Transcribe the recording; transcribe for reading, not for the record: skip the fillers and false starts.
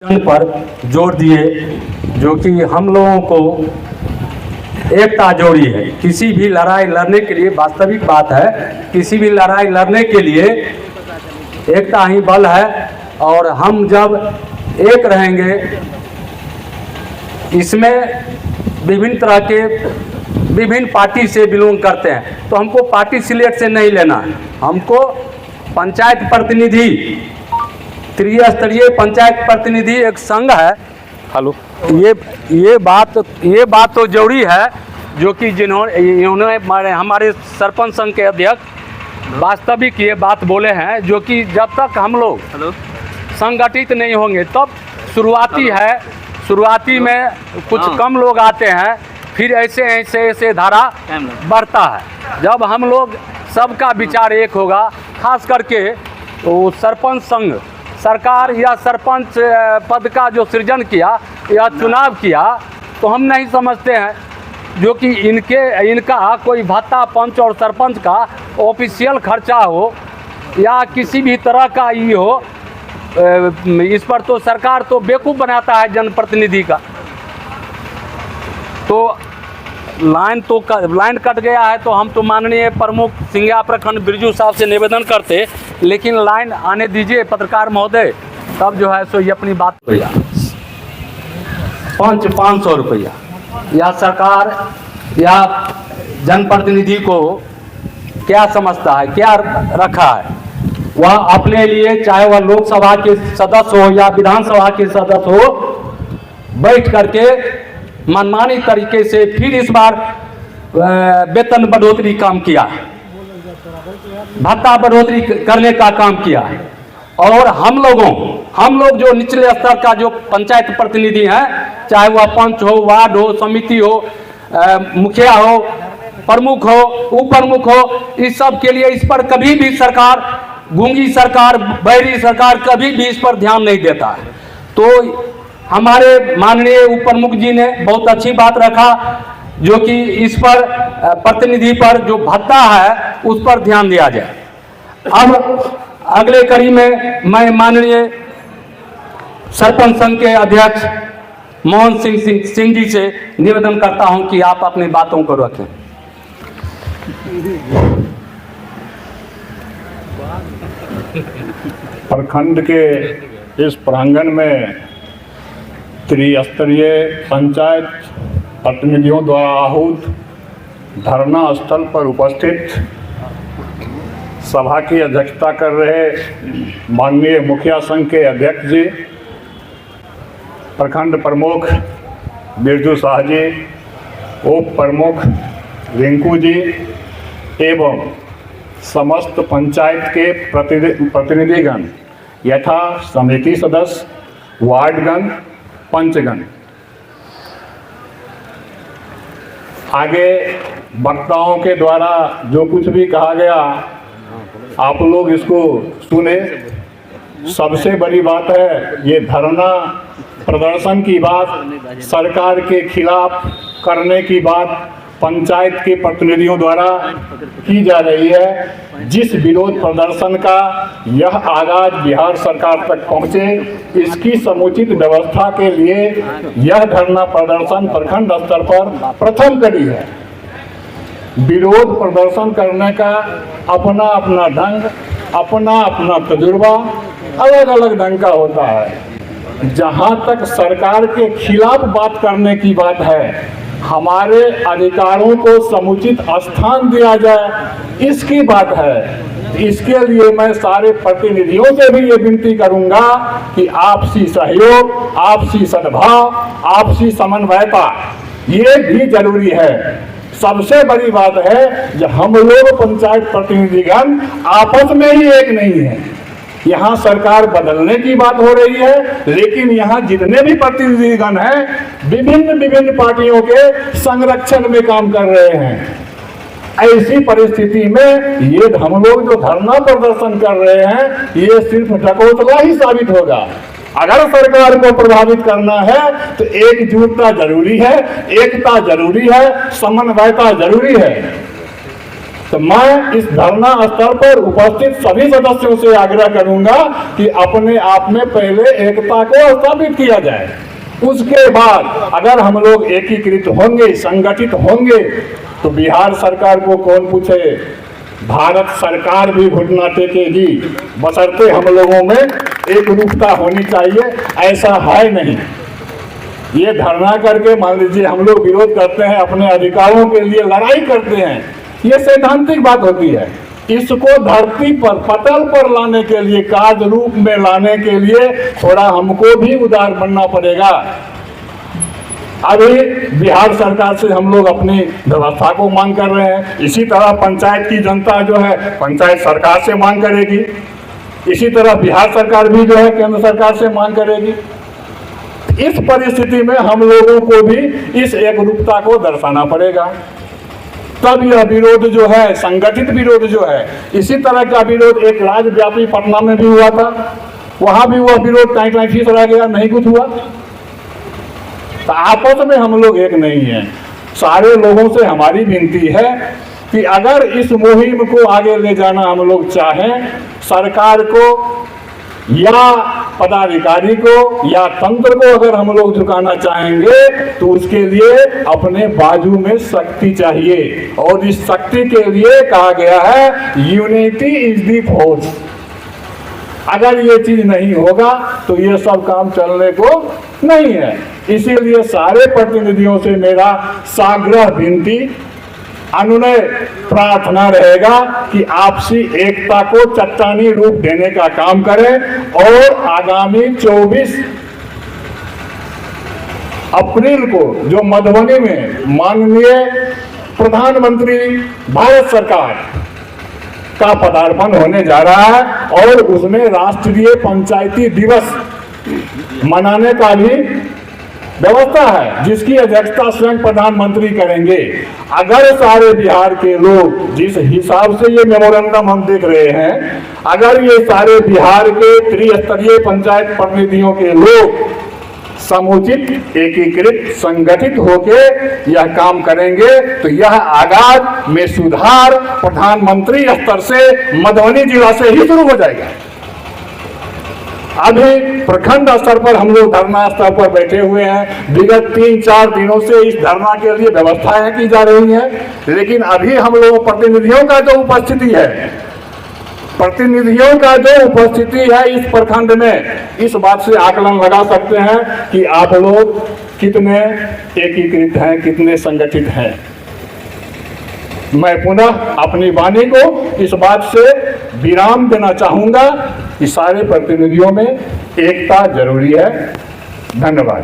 पर जोर दिए, जो कि हम लोगों को एकता जोड़ी है। किसी भी लड़ाई लड़ने के लिए, वास्तविक बात है, किसी भी लड़ाई लड़ने के लिए एकता ही बल है। और हम जब एक रहेंगे, इसमें विभिन्न तरह के विभिन्न पार्टी से बिलोंग करते हैं, तो हमको पार्टी सिलेक्ट से नहीं लेना है। हमको पंचायत प्रतिनिधि, त्रिस्तरीय पंचायत प्रतिनिधि एक संघ है। हेलो, ये बात तो जरूरी है, जो कि इन्होंने हमारे सरपंच संघ के अध्यक्ष वास्तविक ये बात बोले हैं, जो कि जब तक हम लोग संगठित नहीं होंगे तब शुरुआती में कुछ कम लोग आते हैं, फिर ऐसे धारा बढ़ता है। जब हम लोग सबका विचार एक होगा, खास करके तो सरपंच संघ सरकार या सरपंच पद का जो सृजन किया या चुनाव किया, तो हम नहीं समझते हैं जो कि इनका कोई भत्ता पंच और सरपंच का ऑफिशियल खर्चा हो या किसी भी तरह का ये हो। इस पर तो सरकार तो बेवकूफ़ बनाता है जनप्रतिनिधि का। तो लाइन कट गया है, तो हम तो माननीय प्रमुख सिंघिया प्रखंड बिरजू साहब से निवेदन करते, लेकिन लाइन आने दीजिए पत्रकार महोदय, तब जो है सो ये अपनी बात। पंच 500 रुपया या सरकार या जनप्रतिनिधि को क्या समझता है, क्या रखा है? वह अपने लिए, चाहे वह लोकसभा के सदस्य हो या विधानसभा के सदस्य हो, बैठ करके मनमानी तरीके से फिर इस बार वेतन बढ़ोतरी काम किया, भत्ता बढ़ोतरी करने का काम किया। और हम लोग जो निचले स्तर का जो पंचायत प्रतिनिधि हैं, चाहे वह पंच हो, वार्ड हो, समिति हो, मुखिया हो, प्रमुख हो, उप प्रमुख हो, इस सब के लिए इस पर कभी भी सरकार, गूंगी सरकार, बहरी सरकार कभी भी इस पर ध्यान नहीं देता है। तो हमारे माननीय उप प्रमुख जी ने बहुत अच्छी बात रखा, जो कि इस पर प्रतिनिधि पर जो भत्ता है उस पर ध्यान दिया जाए। अब अगले कड़ी में मैं माननीय सरपंच संघ के अध्यक्ष मोहन सिंह जी से निवेदन करता हूं कि आप अपनी बातों को रखें। प्रखंड के इस प्रांगण में त्रिस्तरीय पंचायत प्रतिनिधियों द्वारा आहूत धरना स्थल पर उपस्थित सभा की अध्यक्षता कर रहे माननीय मुखिया संघ के अध्यक्ष जी, प्रखंड प्रमुख बिरजू साह जी, उप प्रमुख रिंकू जी एवं समस्त पंचायत के प्रतिनिधिगण यथा समिति सदस्य, वार्डगण, पंचगण। आगे वक्ताओं के द्वारा जो कुछ भी कहा गया, आप लोग इसको सुने। सबसे बड़ी बात है, ये धरना प्रदर्शन की बात, सरकार के खिलाफ करने की बात पंचायत के प्रतिनिधियों द्वारा की जा रही है। जिस विरोध प्रदर्शन का यह आगाज बिहार सरकार तक पहुंचे, इसकी समुचित व्यवस्था के लिए यह धरना प्रदर्शन प्रखंड स्तर पर प्रथम कड़ी है। विरोध प्रदर्शन करने का अपना अपना ढंग, अपना अपना तजुर्बा अलग अलग ढंग का होता है। जहां तक सरकार के खिलाफ बात करने की बात है, हमारे अधिकारों को समुचित स्थान दिया जाए, इसकी बात है। इसके लिए मैं सारे प्रतिनिधियों से भी ये विनती करूंगा कि आपसी सहयोग, आपसी सद्भाव, आपसी समन्वयता ये भी जरूरी है। सबसे बड़ी बात है, जब हम लोग पंचायत प्रतिनिधिगण आपस में ही एक नहीं है। यहाँ सरकार बदलने की बात हो रही है, लेकिन यहाँ जितने भी प्रतिनिधिगण हैं विभिन्न पार्टियों के संरक्षण में काम कर रहे हैं। ऐसी परिस्थिति में ये हम लोग जो धरना प्रदर्शन कर रहे हैं, ये सिर्फ ढकोसला ही साबित होगा। अगर सरकार को प्रभावित करना है तो एकजुटता जरूरी है, एकता जरूरी है, समन्वयता जरूरी है। तो मैं इस धरना स्थल पर उपस्थित सभी सदस्यों से आग्रह करूंगा कि अपने आप में पहले एकता को स्थापित किया जाए। उसके बाद अगर हम लोग एकीकृत होंगे, संगठित होंगे, तो बिहार सरकार को कौन पूछे, भारत सरकार भी घुटना टेकेगी, बशर्ते हम लोगों में एक रूपता होनी चाहिए। ऐसा है नहीं। ये धरना करके मान लीजिए हम लोग विरोध करते हैं, अपने अधिकारों के लिए लड़ाई करते हैं, ये सैद्धांतिक बात होती है। इसको धरती पर, पटल पर लाने के लिए, कार्य रूप में लाने के लिए थोड़ा हमको भी उदार बनना पड़ेगा। अभी बिहार सरकार से हम लोग अपनी व्यवस्था को मांग कर रहे हैं, इसी तरह पंचायत की जनता जो है पंचायत सरकार से मांग करेगी, इसी तरह बिहार सरकार भी जो है केंद्र सरकार से मांग करेगी। इस परिस्थिति में हम लोगों को भी इस एकरूपता को दर्शाना पड़ेगा, तब यह विरोध जो है, संगठित विरोध जो है, इसी तरह का विरोध एक राज्यव्यापी पटना में भी हुआ था, वहां भी वह विरोध कहीं फीस रह गया, नहीं कुछ हुआ। तो आपस में हम लोग एक नहीं हैं। सारे लोगों से हमारी विनती है कि अगर इस मुहिम को आगे ले जाना हम लोग चाहें, सरकार को या पदाधिकारी को या तंत्र को अगर हम लोग झुकाना चाहेंगे, तो उसके लिए अपने बाजू में शक्ति चाहिए। और इस शक्ति के लिए कहा गया है यूनिटी इज द फोर्स। अगर ये चीज नहीं होगा तो ये सब काम चलने को नहीं है। इसीलिए सारे प्रतिनिधियों से मेरा साग्रह विनती, अनुनय प्रार्थना रहेगा कि आपसी एकता को चट्टानी रूप देने का काम करें और आगामी 24 अप्रैल को जो मधुबनी में माननीय प्रधानमंत्री भारत सरकार का पदार्पण होने जा रहा है और उसमें राष्ट्रीय पंचायती दिवस मनाने का भी व्यवस्था है, जिसकी अध्यक्षता स्वयं प्रधानमंत्री करेंगे। अगर सारे बिहार के लोग, जिस हिसाब से ये मेमोरेंडम हम देख रहे हैं, अगर ये सारे बिहार के त्रिस्तरीय पंचायत प्रतिनिधियों के लोग समुचित, एकीकृत, संगठित होके यह काम करेंगे, तो यह आगाज में सुधार प्रधानमंत्री स्तर से मधुबनी जिला से ही शुरू हो जाएगा। अभी प्रखंड स्तर पर हम लोग धरना स्तर पर बैठे हुए हैं। विगत 3-4 दिनों से इस धरना के लिए व्यवस्थाएं की जा रही हैं, लेकिन अभी हम लोग प्रतिनिधियों का जो उपस्थिति है, प्रतिनिधियों का जो उपस्थिति है इस प्रखंड में, इस बात से आकलन लगा सकते हैं कि आप लोग कितने एकीकृत हैं, कितने संगठित हैं। मैं पुनः अपनी वाणी को इस बात से विराम देना चाहूंगा कि सारे प्रतिनिधियों में एकता जरूरी है। धन्यवाद।